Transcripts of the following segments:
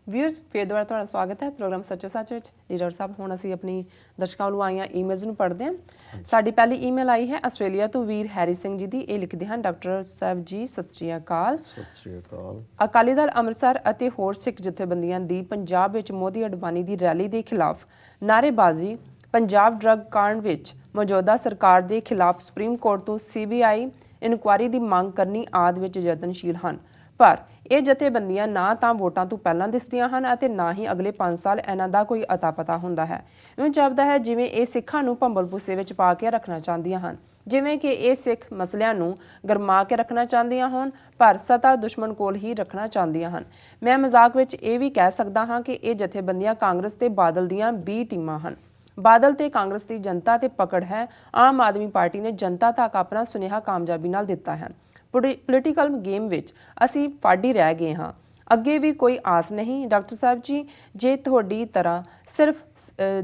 Viewers फिर दोबारा तुहाडा स्वागत है प्रोग्राम सचो सच विच। जी डॉक्टर साहब हुण असीं अपनी दर्शकों ਨੂੰ ਆਈਆਂ ਈਮੇਲਸ ਨੂੰ ਪੜ੍ਹਦੇ ਹਾਂ। ਸਾਡੀ ਪਹਿਲੀ ਈਮੇਲ ਆਈ ਹੈ ਆਸਟ੍ਰੇਲੀਆ ਤੋਂ ਵੀਰ ਹੈਰੀ ਸਿੰਘ ਜੀ ਦੀ। ਇਹ ਲਿਖਦੇ ਹਨ, ਡਾਕਟਰ ਸਾਹਿਬ ਜੀ ਸਤਿ ਸ਼੍ਰੀ ਅਕਾਲ। ਸਤਿ ਸ਼੍ਰੀ ਅਕਾਲ। ਅਕਾਲੀ ਦਲ ਅੰਮ੍ਰਿਤਸਰ ਅਤੇ ਹੋਰ ਸਿੱਖ ਜਥੇਬੰਦੀਆਂ ਦੀ ਪੰਜਾਬ ਵਿੱਚ ਮੋਦੀ ਅਡਵਾਨੀ ਦੀ ਰੈਲੀ ਦੇ ਖਿਲਾਫ ਨਾਅਰੇਬਾਜ਼ੀ, ਪੰਜਾਬ ਡਰੱਗ ਕਾਂਡ ਵਿੱਚ ਮੌਜੂਦਾ ਸਰਕਾਰ ਦੇ ਖਿਲਾਫ ਸੁਪਰੀਮ ਕੋਰਟ ਤੋਂ CBI ਇਨਕੁਆਇਰੀ ਦੀ ਮੰਗ ਕਰਨੀ ਆਦਿ ਵਿੱਚ ਯਤਨਸ਼ੀਲ ਹਨ। ਪਰ ਇਹ ਜਥੇਬੰਦੀਆਂ ਨਾ ਤਾਂ ਵੋਟਾਂ ਤੋਂ ਪਹਿਲਾਂ ਦਿਸਦੀਆਂ ਹਨ ਅਤੇ ਨਾ ਹੀ ਅਗਲੇ 5 ਸਾਲ ਇਹਨਾਂ ਦਾ ਕੋਈ ਅਤਾ ਪਤਾ ਹੁੰਦਾ ਹੈ। ਇਉਂ ਜਾਪਦਾ ਹੈ ਜਿਵੇਂ ਇਹ ਸਿੱਖਾਂ ਨੂੰ ਭੰਬਲ ਭੁੱਸੇ ਵਿੱਚ ਪਾ ਕੇ ਰੱਖਣਾ ਚਾਹੁੰਦੀਆਂ ਹਨ, ਜਿਵੇਂ ਕਿ ਇਹ ਸਿੱਖ ਮਸਲਿਆਂ ਨੂੰ ਗਰਮਾ ਕੇ ਰੱਖਣਾ ਚਾਹੁੰਦੀਆਂ ਹੋਣ ਪਰ ਸੱਤਾ ਦੁਸ਼ਮਣ ਕੋਲ ਹੀ ਰੱਖਣਾ ਚਾਹੁੰਦੀਆਂ ਹਨ। ਮੈਂ ਮਜ਼ਾਕ ਵਿੱਚ ਇਹ ਵੀ ਕਹਿ ਸਕਦਾ ਹਾਂ ਕਿ ਇਹ ਜਥੇਬੰਦੀਆਂ ਕਾਂਗਰਸ ਤੇ ਬਾਦਲ ਦੀਆਂ B ਟੀਮਾਂ ਹਨ। ਬਾਦਲ ਤੇ ਕਾਂਗਰਸ ਦੀ ਜਨਤਾ ਤੇ ਪਕੜ ਹੈ। ਆਮ ਆਦਮੀ ਪਾਰਟੀ ਨੇ ਜਨਤਾ ਤੱਕ ਆਪਣਾ ਸੁਨੇਹਾ ਕਾਮਯਾਬੀ ਨਾਲ ਦਿੱਤਾ ਹੈ। ਪੋਲੀਟੀਕਲ ਗੇਮ ਵਿੱਚ ਅਸੀਂ ਫਾਡੀ ਰਹਿ ਗਏ ਹਾਂ, ਅੱਗੇ ਵੀ ਕੋਈ ਆਸ ਨਹੀਂ। ਡਾਕਟਰ ਸਾਹਿਬ ਜੀ, ਜੇ ਤੁਹਾਡੀ ਤਰ੍ਹਾਂ ਸਿਰਫ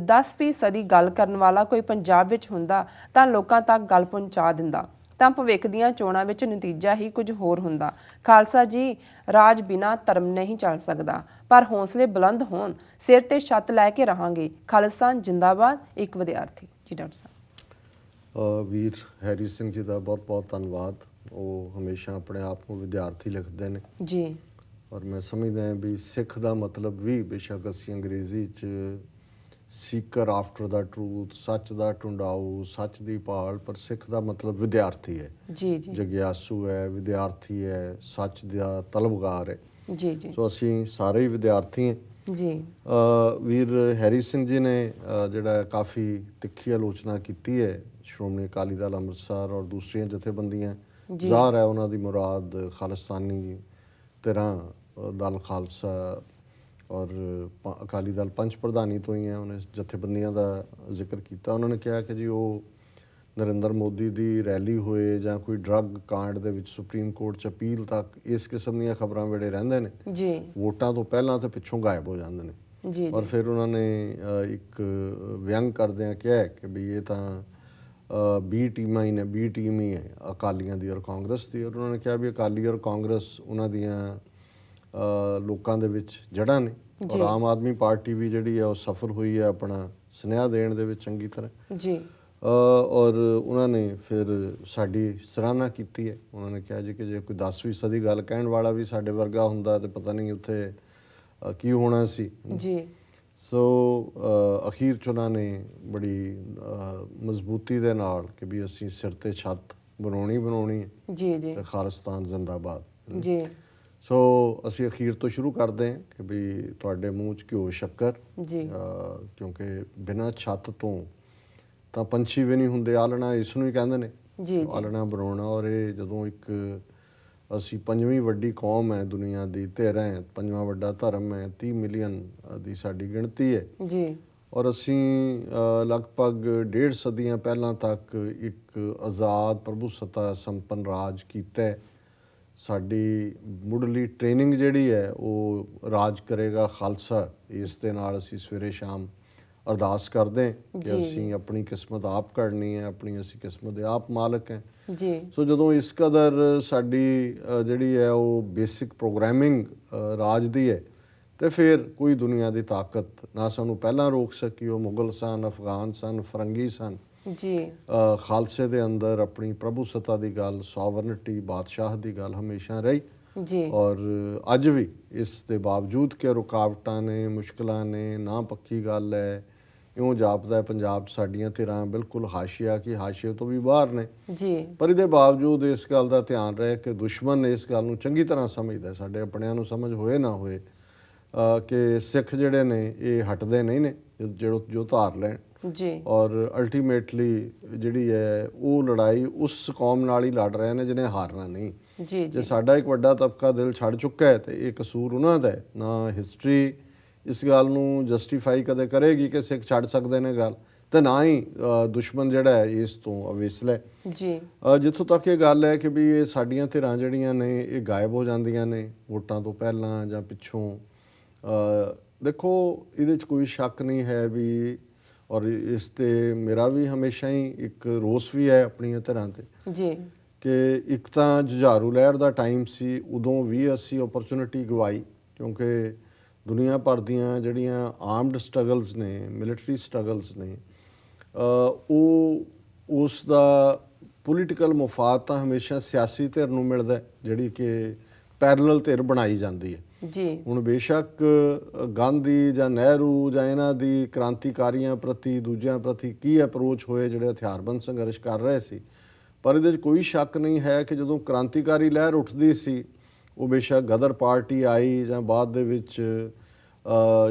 10% ਗੱਲ ਕਰਨ ਵਾਲਾ ਕੋਈ ਪੰਜਾਬ ਵਿੱਚ ਹੁੰਦਾ ਤਾਂ ਲੋਕਾਂ ਤੱਕ ਗੱਲ ਪਹੁੰਚਾ ਦਿੰਦਾ, ਤਾਂ ਭਵਿੱਖ ਦੀਆਂ ਚੋਣਾਂ ਵਿੱਚ ਨਤੀਜਾ ਹੀ ਕੁਝ ਹੋਰ ਹੁੰਦਾ। ਖਾਲਸਾ ਜੀ, ਰਾਜ ਬਿਨਾਂ ਧਰਮ ਨਹੀਂ ਚੱਲ ਸਕਦਾ, ਪਰ ਹੌਸਲੇ ਬੁਲੰਦ ਹੋਣ, ਸਿਰ ਤੇ ਛੱਤ ਲੈ ਕੇ ਰਹਾਂਗੇ। ਖਾਲਿਸਤਾਨ ਜਿੰਦਾਬਾਦ। ਇੱਕ ਵਿਦਿਆਰਥੀ। ਜੀ ਡਾਕਟਰ ਸਾਹਿਬ। ਵੀਰ ਹੈਰੀ ਸਿੰਘ ਜੀ ਦਾ ਬਹੁਤ ਬਹੁਤ ਧੰਨਵਾਦ। ਉਹ ਹਮੇਸ਼ਾ ਆਪਣੇ ਆਪ ਨੂੰ ਵਿਦਿਆਰਥੀ ਲਿਖਦੇ ਨੇ ਜੀ, ਔਰ ਮੈਂ ਸਮਝਦਾ ਹਾਂ ਵੀ ਸਿੱਖ ਦਾ ਮਤਲਬ ਵੀ ਬੇਸ਼ੱਕ ਅਸੀਂ ਅੰਗਰੇਜ਼ੀ 'ਚ ਸੀਕਰ ਆਫਟਰ ਦਾ ਟਰੂਥ, ਸੱਚ ਦਾ ਢੂੰਡਾਊ, ਸੱਚ ਦੀ ਭਾਲ, ਪਰ ਸਿੱਖ ਦਾ ਮਤਲਬ ਵਿਦਿਆਰਥੀ ਹੈ। ਜੀ ਜੀ, ਜਗਿਆਸੂ ਹੈ, ਵਿਦਿਆਰਥੀ ਹੈ, ਸੱਚ ਦਾ ਤਲਬਗਾਰ ਹੈ। ਜੀ ਜੀ, ਸੋ ਅਸੀਂ ਸਾਰੇ ਹੀ ਵਿਦਿਆਰਥੀ ਹਾਂ ਜੀ। ਵੀਰ ਹੈਰੀ ਸਿੰਘ ਜੀ ਨੇ ਜਿਹੜਾ ਕਾਫੀ ਤਿੱਖੀ ਆਲੋਚਨਾ ਕੀਤੀ ਹੈ ਸ਼੍ਰੋਮਣੀ ਅਕਾਲੀ ਦਲ ਅੰਮ੍ਰਿਤਸਰ ਔਰ ਦੂਸਰੀਆਂ ਜਥੇਬੰਦੀਆਂ। ਜ਼ਾਹਰ ਹੈ ਉਹਨਾਂ ਦੀ ਮੁਰਾਦ ਖਾਲਿਸਤਾਨੀ ਧਿਰਾਂ ਦਲ ਖਾਲਸਾ ਔਰ ਅਕਾਲੀ ਦਲ ਪੰਚ ਪ੍ਰਧਾਨੀ ਤੋਂ ਹੀ ਹੈ। ਉਹਨੇ ਜਥੇਬੰਦੀਆਂ ਦਾ ਜ਼ਿਕਰ ਕੀਤਾ। ਉਹਨਾਂ ਨੇ ਕਿਹਾ ਕਿ ਜੀ ਉਹ ਨਰਿੰਦਰ ਮੋਦੀ ਦੀ ਰੈਲੀ ਹੋਏ ਜਾਂ ਕੋਈ ਡਰੱਗ ਕਾਂਡ ਦੇ ਵਿੱਚ ਸੁਪਰੀਮ ਕੋਰਟ 'ਚ ਅਪੀਲ ਤੱਕ ਇਸ ਕਿਸਮ ਦੀਆਂ ਖਬਰਾਂ ਵੇੜੇ ਰਹਿੰਦੇ ਨੇ ਜੀ, ਵੋਟਾਂ ਤੋਂ ਪਹਿਲਾਂ ਤੇ ਪਿੱਛੋਂ ਗਾਇਬ ਹੋ ਜਾਂਦੇ ਨੇ। ਜੀ, ਔਰ ਫਿਰ ਉਹਨਾਂ ਨੇ ਇੱਕ ਵਿਅੰਗ ਕਰਦਿਆਂ ਕਿਹਾ ਕਿ ਵੀ ਇਹ ਤਾਂ B ਟੀਮਾਂ ਹੀ ਨੇ, B ਟੀਮ ਹੀ ਹੈ ਅਕਾਲੀਆਂ ਦੀ ਔਰ ਕਾਂਗਰਸ ਦੀ। ਔਰ ਉਹਨਾਂ ਨੇ ਕਿਹਾ ਵੀ ਅਕਾਲੀ ਔਰ ਕਾਂਗਰਸ ਉਹਨਾਂ ਦੀਆਂ ਲੋਕਾਂ ਦੇ ਵਿੱਚ ਜੜ੍ਹਾਂ ਨੇ ਔਰ ਆਮ ਆਦਮੀ ਪਾਰਟੀ ਵੀ ਜਿਹੜੀ ਹੈ ਉਹ ਸਫਲ ਹੋਈ ਹੈ ਆਪਣਾ ਸੁਨੇਹਾ ਦੇਣ ਦੇ ਵਿੱਚ ਚੰਗੀ ਤਰ੍ਹਾਂ ਜੀ। ਔਰ ਉਹਨਾਂ ਨੇ ਫਿਰ ਸਾਡੀ ਸਰਾਹਨਾ ਕੀਤੀ ਹੈ। ਉਹਨਾਂ ਨੇ ਕਿਹਾ ਜੀ ਕਿ ਜੇ ਕੋਈ 10ਵੀਂ ਦੀ ਗੱਲ ਕਹਿਣ ਵਾਲਾ ਵੀ ਸਾਡੇ ਵਰਗਾ ਹੁੰਦਾ ਤਾਂ ਪਤਾ ਨਹੀਂ ਉੱਥੇ ਕੀ ਹੋਣਾ ਸੀ ਜੀ। ਸੋ ਅਖੀਰ 'ਚ ਉਹਨਾਂ ਨੇ ਬੜੀ ਮਜ਼ਬੂਤੀ ਦੇ ਨਾਲ ਕਿ ਵੀ ਅਸੀਂ ਸਿਰ 'ਤੇ ਛੱਤ ਬਣਾਉਣੀ ਹੈ ਜੀ ਜੀ, ਤੇ ਖਾਲਿਸਤਾਨ ਜ਼ਿੰਦਾਬਾਦ ਜੀ। ਸੋ ਅਸੀਂ ਅਖੀਰ ਤੋਂ ਸ਼ੁਰੂ ਕਰਦੇ ਹਾਂ ਕਿ ਵੀ ਤੁਹਾਡੇ ਮੂੰਹ 'ਚ ਘਿਓ ਸ਼ੱਕਰ ਜੀ, ਕਿਉਂਕਿ ਬਿਨਾਂ ਛੱਤ ਤੋਂ ਤਾਂ ਪੰਛੀ ਵੀ ਨਹੀਂ ਹੁੰਦੇ। ਆਲਣਾ ਇਸ ਨੂੰ ਹੀ ਕਹਿੰਦੇ ਨੇ ਜੀ, ਆਲਣਾ ਬਣਾਉਣਾ। ਔਰ ਇਹ ਜਦੋਂ ਇੱਕ ਅਸੀਂ 5ਵੀਂ ਵੱਡੀ ਕੌਮ ਹੈ ਦੁਨੀਆ ਦੀ, 13 ਹੈ, 5ਵਾਂ ਵੱਡਾ ਧਰਮ ਹੈ, 30 ਮਿਲੀਅਨ ਦੀ ਸਾਡੀ ਗਿਣਤੀ ਹੈ ਜੀ। ਔਰ ਅਸੀਂ ਲਗਭਗ 1.5 ਸਦੀਆਂ ਪਹਿਲਾਂ ਤੱਕ ਇੱਕ ਆਜ਼ਾਦ ਪ੍ਰਭੂਸੱਤਾ ਸੰਪੰਨ ਰਾਜ ਕੀਤਾ ਹੈ। ਸਾਡੀ ਮੁੱਢਲੀ ਟ੍ਰੇਨਿੰਗ ਜਿਹੜੀ ਹੈ ਉਹ ਰਾਜ ਕਰੇਗਾ ਖਾਲਸਾ। ਇਸ ਦੇ ਨਾਲ ਅਸੀਂ ਸਵੇਰੇ ਸ਼ਾਮ ਅਰਦਾਸ ਕਰਦੇ ਹਾਂ ਕਿ ਅਸੀਂ ਆਪਣੀ ਕਿਸਮਤ ਆਪ ਘੜਨੀ ਹੈ, ਆਪਣੀ ਅਸੀਂ ਕਿਸਮਤ ਦੇ ਆਪ ਮਾਲਕ ਹੈ ਜੀ। ਸੋ ਜਦੋਂ ਇਸ ਕਦਰ ਸਾਡੀ ਜਿਹੜੀ ਹੈ ਉਹ ਬੇਸਿਕ ਪ੍ਰੋਗਰਾਮਿੰਗ ਰਾਜ ਦੀ ਹੈ ਤੇ ਫਿਰ ਕੋਈ ਦੁਨੀਆ ਦੀ ਤਾਕਤ ਨਾ ਸਾਨੂੰ ਪਹਿਲਾਂ ਰੋਕ ਸਕੀ। ਉਹ ਮੁਗਲ ਸਨ, ਅਫਗਾਨ ਸਨ, ਫਰੰਗੀ ਸਨ ਜੀ। ਖਾਲਸੇ ਦੇ ਅੰਦਰ ਆਪਣੀ ਪ੍ਰਭੂਸੱਤਾ ਦੀ ਗੱਲ, ਸੋਵਰਨਿਟੀ, ਬਾਦਸ਼ਾਹ ਦੀ ਗੱਲ ਹਮੇਸ਼ਾ ਰਹੀ ਜੀ। ਔਰ ਅੱਜ ਵੀ ਇਸ ਦੇ ਬਾਵਜੂਦ ਕਿ ਰੁਕਾਵਟਾਂ ਨੇ, ਮੁਸ਼ਕਿਲਾਂ ਨੇ, ਨਾ ਪੱਕੀ ਗੱਲ ਹੈ, ਇਉਂ ਜਾਪਦਾ ਹੈ ਪੰਜਾਬ 'ਚ ਸਾਡੀਆਂ ਧਿਰਾਂ ਬਿਲਕੁਲ ਹਾਸ਼ੀਆ ਕਿ ਹਾਸ਼ੀਏ ਤੋਂ ਵੀ ਬਾਹਰ ਨੇ ਜੀ। ਪਰ ਇਹਦੇ ਬਾਵਜੂਦ ਇਸ ਗੱਲ ਦਾ ਧਿਆਨ ਰਹੇ ਕਿ ਦੁਸ਼ਮਣ ਇਸ ਗੱਲ ਨੂੰ ਚੰਗੀ ਤਰ੍ਹਾਂ ਸਮਝਦਾ, ਸਾਡੇ ਆਪਣਿਆਂ ਨੂੰ ਸਮਝ ਹੋਏ ਨਾ ਹੋਏ, ਕਿ ਸਿੱਖ ਜਿਹੜੇ ਨੇ ਇਹ ਹਟਦੇ ਨਹੀਂ ਨੇ ਜੋ ਧਾਰ ਲੈਣ ਜੀ। ਔਰ ਅਲਟੀਮੇਟਲੀ ਜਿਹੜੀ ਹੈ ਉਹ ਲੜਾਈ ਉਸ ਕੌਮ ਨਾਲ ਹੀ ਲੜ ਰਹੇ ਨੇ ਜਿਹਨੇ ਹਾਰਨਾ ਨਹੀਂ ਜੀ। ਜੇ ਸਾਡਾ ਇੱਕ ਵੱਡਾ ਤਬਕਾ ਦਿਲ ਛੱਡ ਚੁੱਕਾ ਹੈ ਤੇ ਇਹ ਕਸੂਰ ਉਹਨਾਂ ਦਾ ਹੈ। ਨਾ ਹਿਸਟਰੀ ਇਸ ਗੱਲ ਨੂੰ ਜਸਟੀਫਾਈ ਕਦੇ ਕਰੇਗੀ ਕਿ ਸਿੱਖ ਛੱਡ ਸਕਦੇ ਨੇ ਗੱਲ, ਤੇ ਨਾ ਹੀ ਦੁਸ਼ਮਣ ਜਿਹੜਾ ਹੈ ਇਸ ਤੋਂ ਅਵੇਸਲਾ ਜੀ। ਜਿੱਥੋਂ ਤੱਕ ਇਹ ਗੱਲ ਹੈ ਕਿ ਵੀ ਇਹ ਸਾਡੀਆਂ ਧਿਰਾਂ ਜਿਹੜੀਆਂ ਨੇ ਇਹ ਗਾਇਬ ਹੋ ਜਾਂਦੀਆਂ ਨੇ ਵੋਟਾਂ ਤੋਂ ਪਹਿਲਾਂ ਜਾਂ ਪਿੱਛੋਂ। ਦੇਖੋ ਇਹਦੇ 'ਚ ਕੋਈ ਸ਼ੱਕ ਨਹੀਂ ਹੈ ਵੀ, ਔਰ ਇਸ 'ਤੇ ਮੇਰਾ ਵੀ ਹਮੇਸ਼ਾ ਹੀ ਇੱਕ ਰੋਸ ਵੀ ਹੈ ਆਪਣੀਆਂ ਧਿਰਾਂ 'ਤੇ ਜੀ, ਕਿ ਇੱਕ ਤਾਂ ਜੁਝਾਰੂ ਲਹਿਰ ਦਾ ਟਾਈਮ ਸੀ, ਉਦੋਂ ਵੀ ਅਸੀਂ ਓਪਰਚੁਨਿਟੀ ਗਵਾਈ ਕਿਉਂਕਿ ਦੁਨੀਆ ਭਰ ਦੀਆਂ ਜਿਹੜੀਆਂ ਆਰਮਡ ਸਟਰਗਲਸ ਨੇ, ਮਿਲਟਰੀ ਸਟਰਗਲਸ ਨੇ, ਉਹ ਉਸ ਦਾ ਪੋਲੀਟੀਕਲ ਮੁਫਾਦ ਤਾਂ ਹਮੇਸ਼ਾ ਸਿਆਸੀ ਧਿਰ ਨੂੰ ਮਿਲਦਾ, ਜਿਹੜੀ ਕਿ ਪੈਰਲਲ ਧਿਰ ਬਣਾਈ ਜਾਂਦੀ ਹੈ ਜੀ। ਹੁਣ ਬੇਸ਼ੱਕ ਗਾਂਧੀ ਜਾਂ ਨਹਿਰੂ ਜਾਂ ਇਹਨਾਂ ਦੀ ਕ੍ਰਾਂਤੀਕਾਰੀਆਂ ਪ੍ਰਤੀ, ਦੂਜਿਆਂ ਪ੍ਰਤੀ ਕੀ ਅਪਰੋਚ ਹੋਏ ਜਿਹੜੇ ਹਥਿਆਰਬੰਦ ਸੰਘਰਸ਼ ਕਰ ਰਹੇ ਸੀ, ਪਰ ਇਹਦੇ 'ਚ ਕੋਈ ਸ਼ੱਕ ਨਹੀਂ ਹੈ ਕਿ ਜਦੋਂ ਕ੍ਰਾਂਤੀਕਾਰੀ ਲਹਿਰ ਉੱਠਦੀ ਸੀ, ਉਹ ਬੇਸ਼ੱਕ ਗਦਰ ਪਾਰਟੀ ਆਈ ਜਾਂ ਬਾਅਦ ਦੇ ਵਿੱਚ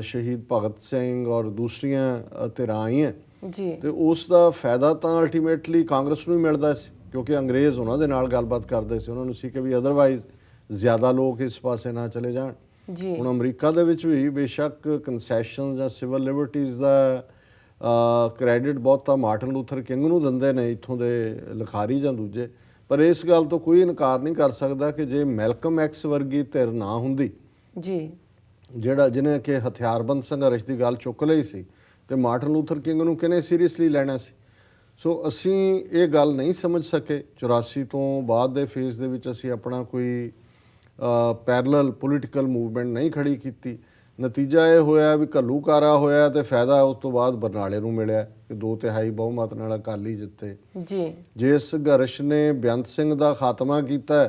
ਸ਼ਹੀਦ ਭਗਤ ਸਿੰਘ ਔਰ ਦੂਸਰੀਆਂ ਧਿਰਾਂ ਆਈਆਂ ਜੀ, ਤੇ ਉਸ ਦਾ ਫਾਇਦਾ ਤਾਂ ਅਲਟੀਮੇਟਲੀ ਕਾਂਗਰਸ ਨੂੰ ਹੀ ਮਿਲਦਾ ਸੀ, ਕਿਉਂਕਿ ਅੰਗਰੇਜ਼ ਉਹਨਾਂ ਦੇ ਨਾਲ ਗੱਲਬਾਤ ਕਰਦੇ ਸੀ। ਉਹਨਾਂ ਨੂੰ ਸੀ ਕਿ ਵੀ ਅਦਰਵਾਈਜ਼ ਜ਼ਿਆਦਾ ਲੋਕ ਇਸ ਪਾਸੇ ਨਾ ਚਲੇ ਜਾਣ ਜੀ। ਹੁਣ ਅਮਰੀਕਾ ਦੇ ਵਿੱਚ ਵੀ ਬੇਸ਼ੱਕ ਕੰਸੈਸ਼ਨ ਜਾਂ ਸਿਵਲ ਲਿਬਰਟੀਜ਼ ਦਾ ਕ੍ਰੈਡਿਟ ਬਹੁਤਾ ਮਾਰਟਨ ਲੂਥਰ ਕਿੰਗ ਨੂੰ ਦਿੰਦੇ ਨੇ, ਇੱਥੋਂ ਦੇ ਲਿਖਾਰੀ ਜਾਂ ਦੂਜੇ, ਪਰ ਇਸ ਗੱਲ ਤੋਂ ਕੋਈ ਇਨਕਾਰ ਨਹੀਂ ਕਰ ਸਕਦਾ ਕਿ ਜੇ ਮੈਲਕਮ ਐਕਸ ਵਰਗੀ ਧਿਰ ਨਾ ਹੁੰਦੀ ਜੀ, ਜਿਹਨੇ ਕਿ ਹਥਿਆਰਬੰਦ ਸੰਘਰਸ਼ ਦੀ ਗੱਲ ਚੁੱਕ ਲਈ ਸੀ, ਤੇ ਮਾਰਟਨ ਲੂਥਰ ਕਿੰਗ ਨੂੰ ਕਿਹਨੇ ਸੀਰੀਅਸਲੀ ਲੈਣਾ ਸੀ। ਸੋ ਅਸੀਂ ਇਹ ਗੱਲ ਨਹੀਂ ਸਮਝ ਸਕੇ। 84 ਤੋਂ ਬਾਅਦ ਦੇ ਫੇਜ਼ ਦੇ ਵਿੱਚ ਅਸੀਂ ਆਪਣਾ ਕੋਈ ਪੈਰਲਲ ਪੋਲੀਟੀਕਲ ਮੂਵਮੈਂਟ ਨਹੀਂ ਖੜੀ ਕੀਤੀ। ਨਤੀਜਾ ਇਹ ਹੋਇਆ ਵੀ ਘੱਲੂਕਾਰਾ ਹੋਇਆ ਤੇ ਫਾਇਦਾ ਉਸ ਤੋਂ ਬਾਅਦ ਬਰਨਾਲੇ ਨੂੰ ਮਿਲਿਆ ਕਿ 2/3 ਬਹੁਮਤ ਨਾਲ ਅਕਾਲੀ ਜਿੱਤੇ ਜੀ। ਜਿਸ ਸੰਘਰਸ਼ ਨੇ ਬੇਅੰਤ ਸਿੰਘ ਦਾ ਖਾਤਮਾ ਕੀਤਾ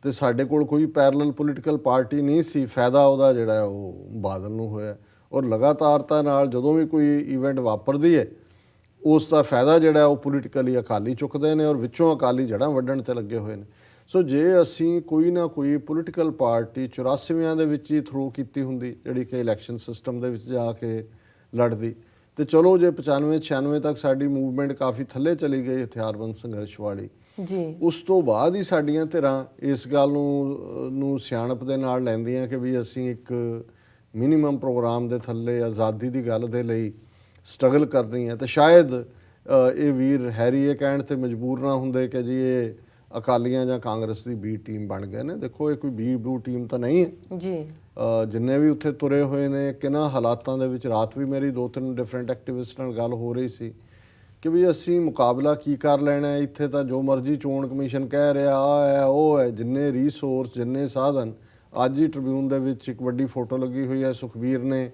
ਤੇ ਸਾਡੇ ਕੋਲ ਕੋਈ ਪੈਰਲਲ ਪੋਲੀਟੀਕਲ ਪਾਰਟੀ ਨਹੀਂ ਸੀ, ਫਾਇਦਾ ਉਹਦਾ ਜਿਹੜਾ ਉਹ ਬਾਦਲ ਨੂੰ ਹੋਇਆ। ਔਰ ਲਗਾਤਾਰਤਾ ਨਾਲ ਜਦੋਂ ਵੀ ਕੋਈ ਇਵੈਂਟ ਵਾਪਰਦੀ ਹੈ, ਉਸ ਦਾ ਫਾਇਦਾ ਜਿਹੜਾ ਉਹ ਪੋਲੀਟੀਕਲੀ ਅਕਾਲੀ ਚੁੱਕਦੇ ਨੇ ਔਰ ਵਿੱਚੋਂ ਅਕਾਲੀ ਜੜ੍ਹਾਂ ਵੱਢਣ ਤੇ ਲੱਗੇ ਹੋਏ ਨੇ। ਸੋ ਜੇ ਅਸੀਂ ਕੋਈ ਨਾ ਕੋਈ ਪੋਲੀਟੀਕਲ ਪਾਰਟੀ 84ਵਿਆਂ ਦੇ ਵਿੱਚ ਹੀ ਥਰੂ ਕੀਤੀ ਹੁੰਦੀ, ਜਿਹੜੀ ਕਿ ਇਲੈਕਸ਼ਨ ਸਿਸਟਮ ਦੇ ਵਿੱਚ ਜਾ ਕੇ ਲੜਦੀ, ਤੇ ਚਲੋ ਜੇ 95-96 ਤੱਕ ਸਾਡੀ ਮੂਵਮੈਂਟ ਕਾਫੀ ਥੱਲੇ ਚਲੀ ਗਈ ਹਥਿਆਰਬੰਦ ਸੰਘਰਸ਼ ਵਾਲੀ ਜੀ, ਉਸ ਤੋਂ ਬਾਅਦ ਹੀ ਸਾਡੀਆਂ ਧਿਰਾਂ ਇਸ ਗੱਲ ਨੂੰ ਸਿਆਣਪ ਦੇ ਨਾਲ ਲੈਂਦੀਆਂ ਕਿ ਵੀ ਅਸੀਂ ਇੱਕ ਮਿਨੀਮਮ ਪ੍ਰੋਗਰਾਮ ਦੇ ਥੱਲੇ ਆਜ਼ਾਦੀ ਦੀ ਗੱਲ ਦੇ ਲਈ ਸਟਰਗਲ ਕਰਨੀ ਹੈ, ਤੇ ਸ਼ਾਇਦ ਇਹ ਵੀਰ ਹੈਰੀ ਇਹ ਕਹਿਣ ਤੇ ਮਜਬੂਰ ਨਾ ਹੁੰਦੇ ਕਿ ਜੀ ਇਹ ਅਕਾਲੀਆਂ ਜਾਂ ਕਾਂਗਰਸ ਦੀ ਬੀ ਟੀਮ ਬਣ ਗਏ ਨੇ। ਦੇਖੋ ਇਹ ਕੋਈ ਬੀ ਟੀਮ ਤਾਂ ਨਹੀਂ ਹੈ ਜੀ। ਜਿੰਨੇ ਵੀ ਉੱਥੇ ਤੁਰੇ ਹੋਏ ਨੇ, ਕਿਹਨਾਂ ਹਾਲਾਤਾਂ ਦੇ ਵਿੱਚ, ਰਾਤ ਵੀ ਮੇਰੀ 2-3 ਡਿਫਰੈਂਟ ਐਕਟਿਵਿਸਟ ਨਾਲ ਗੱਲ ਹੋ ਰਹੀ ਸੀ ਕਿ ਵੀ ਅਸੀਂ ਮੁਕਾਬਲਾ ਕੀ ਕਰ ਲੈਣਾ, ਇੱਥੇ ਤਾਂ ਜੋ ਮਰਜ਼ੀ ਚੋਣ ਕਮਿਸ਼ਨ ਕਹਿ ਰਿਹਾ ਆ ਹੈ ਉਹ ਹੈ, ਜਿੰਨੇ ਰੀਸੋਰਸ ਜਿੰਨੇ ਸਾਧਨ। ਅੱਜ ਹੀ ਟ੍ਰਿਬਿਊਨ ਦੇ ਵਿੱਚ ਇੱਕ ਵੱਡੀ ਫੋਟੋ ਲੱਗੀ ਹੋਈ ਹੈ, ਸੁਖਬੀਰ ਨੇ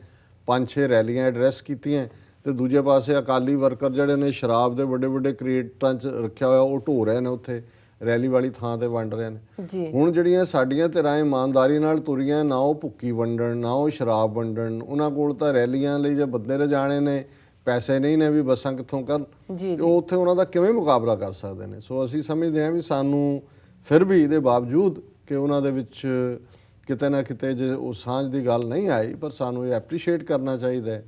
5-6 ਰੈਲੀਆਂ ਐਡਰੈਸ ਕੀਤੀਆਂ ਤੇ ਦੂਜੇ ਪਾਸੇ ਅਕਾਲੀ ਵਰਕਰ ਜਿਹੜੇ ਨੇ ਸ਼ਰਾਬ ਦੇ ਵੱਡੇ ਵੱਡੇ ਕ੍ਰੇਟਾਂ 'ਚ ਰੱਖਿਆ ਹੋਇਆ ਉਹ ਢੋ ਰਹੇ ਨੇ, ਉੱਥੇ ਰੈਲੀ ਵਾਲੀ ਥਾਂ ਤੇ ਵੰਡ ਰਹੇ ਨੇ। ਹੁਣ ਜਿਹੜੀਆਂ ਸਾਡੀਆਂ ਧਿਰਾਂ ਇਮਾਨਦਾਰੀ ਨਾਲ ਤੁਰੀਆਂ, ਨਾ ਉਹ ਭੁੱਕੀ ਵੰਡਣ ਨਾ ਉਹ ਸ਼ਰਾਬ ਵੰਡਣ, ਉਹਨਾਂ ਕੋਲ ਤਾਂ ਰੈਲੀਆਂ ਲਈ ਜੇ ਬੰਦੇ ਲਿਜਾਣੇ ਨੇ, ਪੈਸੇ ਨਹੀਂ ਨੇ ਵੀ ਬੱਸਾਂ ਕਿੱਥੋਂ ਕਰਨ, ਉਹ ਉੱਥੇ ਉਹਨਾਂ ਦਾ ਕਿਵੇਂ ਮੁਕਾਬਲਾ ਕਰ ਸਕਦੇ ਨੇ। ਸੋ ਅਸੀਂ ਸਮਝਦੇ ਹਾਂ ਵੀ ਸਾਨੂੰ ਫਿਰ ਵੀ ਇਹਦੇ ਬਾਵਜੂਦ ਕਿ ਉਹਨਾਂ ਦੇ ਵਿੱਚ ਕਿਤੇ ਨਾ ਕਿਤੇ ਜੇ ਉਹ ਸਾਂਝ ਦੀ ਗੱਲ ਨਹੀਂ ਆਈ, ਪਰ ਸਾਨੂੰ ਇਹ ਐਪਰੀਸ਼ੀਏਟ ਕਰਨਾ ਚਾਹੀਦਾ ਹੈ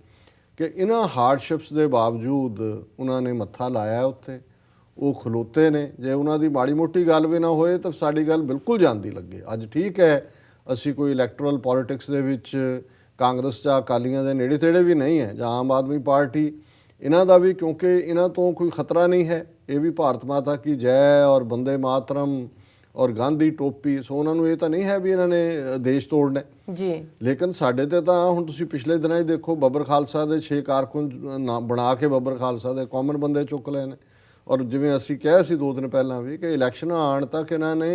ਕਿ ਇਹਨਾਂ ਹਾਰਡਸ਼ਿਪਸ ਦੇ ਬਾਵਜੂਦ ਉਹਨਾਂ ਨੇ ਮੱਥਾ ਲਾਇਆ, ਉੱਥੇ ਉਹ ਖਲੋਤੇ ਨੇ। ਜੇ ਉਹਨਾਂ ਦੀ ਮਾੜੀ ਮੋਟੀ ਗੱਲ ਵੀ ਨਾ ਹੋਏ ਤਾਂ ਸਾਡੀ ਗੱਲ ਬਿਲਕੁਲ ਜਾਂਦੀ ਲੱਗੇ। ਅੱਜ ਠੀਕ ਹੈ ਅਸੀਂ ਕੋਈ ਇਲੈਕਟਰਲ ਪੋਲੀਟਿਕਸ ਦੇ ਵਿੱਚ ਕਾਂਗਰਸ ਜਾਂ ਅਕਾਲੀਆਂ ਦੇ ਨੇੜੇ ਤੇੜੇ ਵੀ ਨਹੀਂ ਹੈ, ਜਾਂ ਆਮ ਆਦਮੀ ਪਾਰਟੀ, ਇਹਨਾਂ ਦਾ ਵੀ, ਕਿਉਂਕਿ ਇਹਨਾਂ ਤੋਂ ਕੋਈ ਖਤਰਾ ਨਹੀਂ ਹੈ। ਇਹ ਵੀ ਭਾਰਤ ਮਾਤਾ ਕੀ ਜੈ ਔਰ ਬੰਦੇ ਮਾਤਰਮ ਔਰ ਗਾਂਧੀ ਟੋਪੀ, ਸੋ ਉਹਨਾਂ ਨੂੰ ਇਹ ਤਾਂ ਨਹੀਂ ਹੈ ਵੀ ਇਹਨਾਂ ਨੇ ਦੇਸ਼ ਤੋੜਨਾ ਜੀ। ਲੇਕਿਨ ਸਾਡੇ ਤੇ ਤਾਂ ਹੁਣ ਤੁਸੀਂ ਪਿਛਲੇ ਦਿਨਾਂ ਹੀ ਦੇਖੋ, ਬੱਬਰ ਖਾਲਸਾ ਦੇ 6 ਕਾਰਕੁਨ ਬਣਾ ਕੇ ਬੱਬਰ ਖਾਲਸਾ ਦੇ ਕਾਮਨ ਬੰਦੇ ਚੁੱਕ ਲਏ ਨੇ। ਔਰ ਜਿਵੇਂ ਅਸੀਂ ਕਿਹਾ ਸੀ 2 ਦਿਨ ਪਹਿਲਾਂ ਵੀ ਕਿ ਇਲੈਕਸ਼ਨ ਆਉਣ ਤੱਕ ਇਹਨਾਂ ਨੇ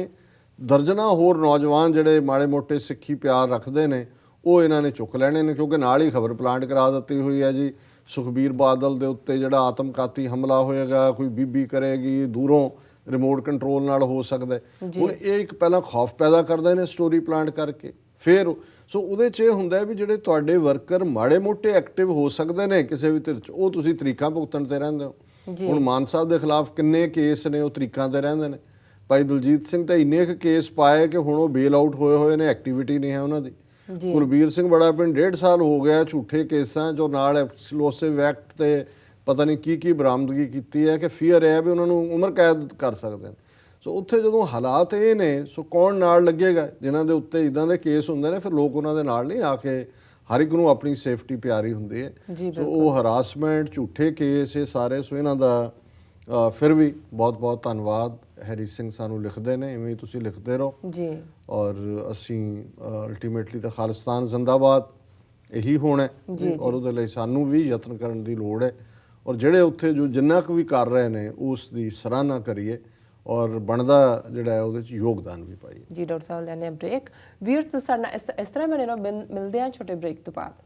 ਦਰਜਨਾਂ ਹੋਰ ਨੌਜਵਾਨ ਜਿਹੜੇ ਮਾੜੇ ਮੋਟੇ ਸਿੱਖੀ ਪਿਆਰ ਰੱਖਦੇ ਨੇ ਉਹ ਇਹਨਾਂ ਨੇ ਚੁੱਕ ਲੈਣੇ ਨੇ, ਕਿਉਂਕਿ ਨਾਲ ਹੀ ਖਬਰ ਪਲਾਂਟ ਕਰਾ ਦਿੱਤੀ ਹੋਈ ਹੈ ਜੀ ਸੁਖਬੀਰ ਬਾਦਲ ਦੇ ਉੱਤੇ ਜਿਹੜਾ ਆਤਮਘਾਤੀ ਹਮਲਾ ਹੋਏਗਾ, ਕੋਈ ਬੀਬੀ ਕਰੇਗੀ, ਦੂਰੋਂ ਰਿਮੋਟ ਕੰਟਰੋਲ ਨਾਲ ਹੋ ਸਕਦਾ। ਹੁਣ ਇਹ ਇੱਕ ਪਹਿਲਾਂ ਖੌਫ ਪੈਦਾ ਕਰਦੇ ਨੇ ਸਟੋਰੀ ਪਲਾਂਟ ਕਰਕੇ, ਫਿਰ ਸੋ ਉਹਦੇ 'ਚ ਇਹ ਹੁੰਦਾ ਵੀ ਜਿਹੜੇ ਤੁਹਾਡੇ ਵਰਕਰ ਮਾੜੇ ਮੋਟੇ ਐਕਟਿਵ ਹੋ ਸਕਦੇ ਨੇ ਕਿਸੇ ਵੀ ਧਿਰ 'ਚ, ਉਹ ਤੁਸੀਂ ਤਰੀਕਾਂ ਭੁਗਤਣ ਤੇ ਰਹਿੰਦੇ ਹੋ। ਹੁਣ ਮਾਨ ਸਾਹਿਬ ਦੇ ਖਿਲਾਫ ਕਿੰਨੇ ਕੇਸ ਨੇ, ਉਹ ਤਰੀਕਾਂ ਤੇ ਰਹਿੰਦੇ ਨੇ। ਭਾਈ ਦਲਜੀਤ ਸਿੰਘ ਤਾਂ ਇੰਨੇ ਕੁ ਕੇਸ ਪਾਏ ਕਿ ਹੁਣ ਉਹ ਬੇਲ ਆਊਟ ਹੋਏ ਨੇ, ਐਕਟੀਵਿਟੀ ਨਹੀਂ ਹੈ ਉਹਨਾਂ ਦੀ। ਕੁਲਬੀਰ ਸਿੰਘ ਬੜਾ ਪਿੰਡ 1.5 ਸਾਲ ਹੋ ਗਿਆ ਝੂਠੇ ਕੇਸਾਂ 'ਚੋਂ, ਨਾਲ ਐਕਸਪਲੋਸਿਵ ਐਕਟ ਤੇ ਪਤਾ ਨਹੀਂ ਕੀ ਬਰਾਮਦਗੀ ਕੀਤੀ ਹੈ ਕਿ ਫੀਅਰ ਹੈ ਵੀ ਉਹਨਾਂ ਨੂੰ ਉਮਰ ਕੈਦ ਕਰ ਸਕਦੇ ਨੇ। ਸੋ ਉੱਥੇ ਜਦੋਂ ਹਾਲਾਤ ਇਹ ਨੇ, ਸੋ ਕੌਣ ਨਾਲ ਲੱਗੇਗਾ ਜਿਨ੍ਹਾਂ ਦੇ ਉੱਤੇ ਇੱਦਾਂ ਦੇ ਕੇਸ ਹੁੰਦੇ ਨੇ, ਫਿਰ ਲੋਕ ਉਹਨਾਂ ਦੇ ਨਾਲ ਨਹੀਂ ਆ ਕੇ, ਹਰ ਇੱਕ ਨੂੰ ਆਪਣੀ ਸੇਫਟੀ ਪਿਆਰੀ ਹੁੰਦੀ ਹੈ। ਸੋ ਉਹ ਹਰਾਸਮੈਂਟ, ਝੂਠੇ ਕੇਸ, ਇਹ ਸਾਰੇ, ਸੋ ਇਹਨਾਂ ਦਾ ਫਿਰ ਵੀ ਬਹੁਤ ਬਹੁਤ ਧੰਨਵਾਦ। ਹੈਰੀ ਸਿੰਘ ਸਾਨੂੰ ਲਿਖਦੇ ਨੇ, ਇਵੇਂ ਹੀ ਤੁਸੀਂ ਲਿਖਦੇ ਰਹੋ ਜੀ। ਔਰ ਅਸੀਂ ਅਲਟੀਮੇਟਲੀ ਤਾਂ ਖਾਲਿਸਤਾਨ ਜ਼ਿੰਦਾਬਾਦ ਇਹੀ ਹੋਣਾ ਔਰ ਉਹਦੇ ਲਈ ਸਾਨੂੰ ਵੀ ਯਤਨ ਕਰਨ ਦੀ ਲੋੜ ਹੈ। ਔਰ ਜਿਹੜੇ ਉੱਥੇ ਜੋ ਜਿੰਨਾ ਕੁ ਵੀ ਕਰ ਰਹੇ ਨੇ ਉਸ ਦੀ ਸਰਾਹਨਾ ਕਰੀਏ ਔਰ ਬਣਦਾ ਜਿਹੜਾ ਹੈ ਉਹਦੇ 'ਚ ਯੋਗਦਾਨ ਵੀ ਪਾਈਏ। ਜੀ ਡਾਕਟਰ ਸਾਹਿਬ ਲੈਣੇ ਬ੍ਰੇਕ ਵੀਰ ਤੁਸੀਂ ਸਾਡੇ ਨਾਲ ਇਸ ਤਰ੍ਹਾਂ ਬਣੇ ਰਹੋ, ਮਿਲਦੇ ਹਾਂ ਛੋਟੇ ਬ੍ਰੇਕ ਤੋਂ ਬਾਅਦ।